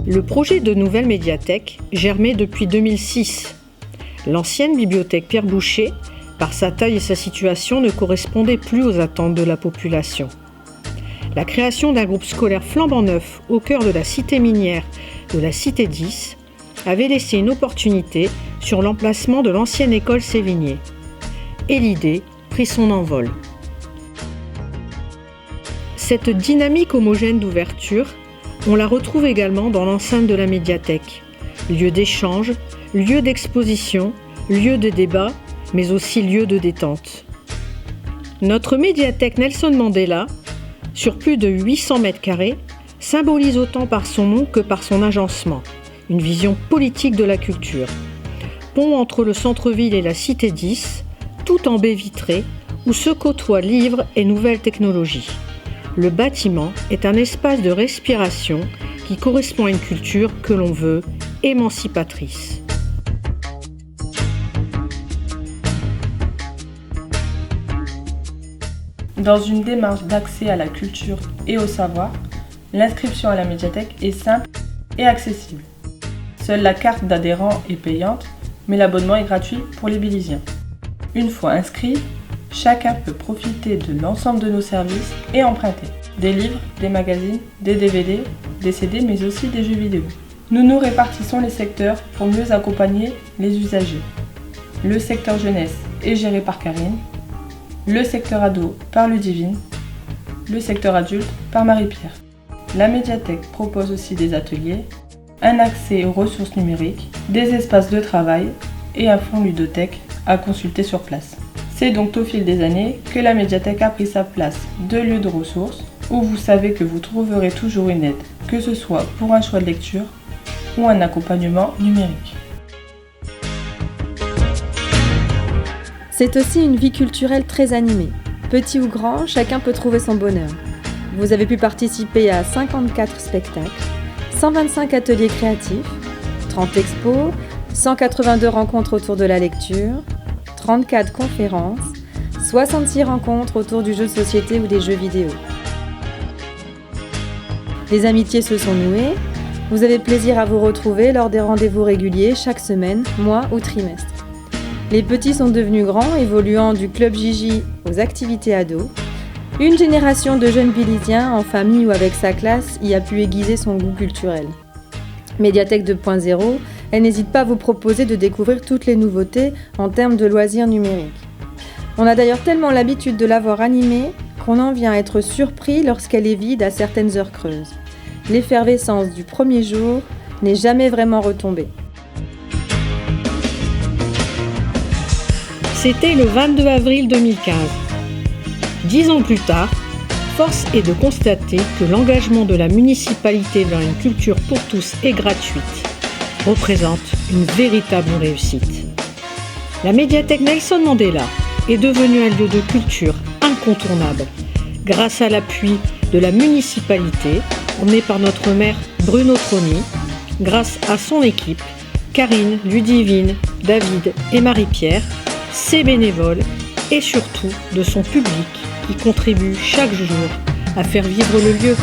Le projet de nouvelle médiathèque germait depuis 2006. L'ancienne bibliothèque Pierre Boucher, par sa taille et sa situation, ne correspondait plus aux attentes de la population. La création d'un groupe scolaire flambant neuf au cœur de la cité minière de la Cité 10 avait laissé une opportunité sur l'emplacement de l'ancienne école Sévigné. Et l'idée prit son envol. Cette dynamique homogène d'ouverture, on la retrouve également dans l'enceinte de la médiathèque. Lieu d'échange, lieu d'exposition, lieu de débat, mais aussi lieu de détente. Notre médiathèque Nelson Mandela, sur plus de 800 mètres carrés, symbolise autant par son nom que par son agencement, une vision politique de la culture. Pont entre le centre-ville et la Cité 10, tout en baie vitrée, où se côtoient livres et nouvelles technologies. Le bâtiment est un espace de respiration qui correspond à une culture que l'on veut émancipatrice. Dans une démarche d'accès à la culture et au savoir, l'inscription à la médiathèque est simple et accessible. Seule la carte d'adhérent est payante, mais l'abonnement est gratuit pour les Bélisiens. Une fois inscrit, chacun peut profiter de l'ensemble de nos services et emprunter des livres, des magazines, des DVD, des CD, mais aussi des jeux vidéo. Nous nous répartissons les secteurs pour mieux accompagner les usagers. Le secteur jeunesse est géré par Karine, le secteur ado par Ludivine, le secteur adulte par Marie-Pierre. La médiathèque propose aussi des ateliers, un accès aux ressources numériques, des espaces de travail et un fonds ludothèque à consulter sur place. C'est donc au fil des années que la médiathèque a pris sa place de lieu de ressources où vous savez que vous trouverez toujours une aide, que ce soit pour un choix de lecture ou un accompagnement numérique. C'est aussi une vie culturelle très animée. Petit ou grand, chacun peut trouver son bonheur. Vous avez pu participer à 54 spectacles, 125 ateliers créatifs, 30 expos, 182 rencontres autour de la lecture, 34 conférences, 66 rencontres autour du jeu de société ou des jeux vidéo. Les amitiés se sont nouées, vous avez plaisir à vous retrouver lors des rendez-vous réguliers chaque semaine, mois ou trimestre. Les petits sont devenus grands, évoluant du club Gigi aux activités ados. Une génération de jeunes Bélisiens, en famille ou avec sa classe, y a pu aiguiser son goût culturel. Médiathèque 2.0, elle n'hésite pas à vous proposer de découvrir toutes les nouveautés en termes de loisirs numériques. On a d'ailleurs tellement l'habitude de la voir animée qu'on en vient à être surpris lorsqu'elle est vide à certaines heures creuses. L'effervescence du premier jour n'est jamais vraiment retombée. C'était le 22 avril 2015. 10 ans plus tard, force est de constater que l'engagement de la municipalité vers une culture pour tous et gratuite représente une véritable réussite. La médiathèque Nelson Mandela est devenue un lieu de culture incontournable grâce à l'appui de la municipalité emmenée par notre maire Bruno Troni, grâce à son équipe, Karine, Ludivine, David et Marie-Pierre, ses bénévoles et surtout de son public qui contribue chaque jour à faire vivre le lieu.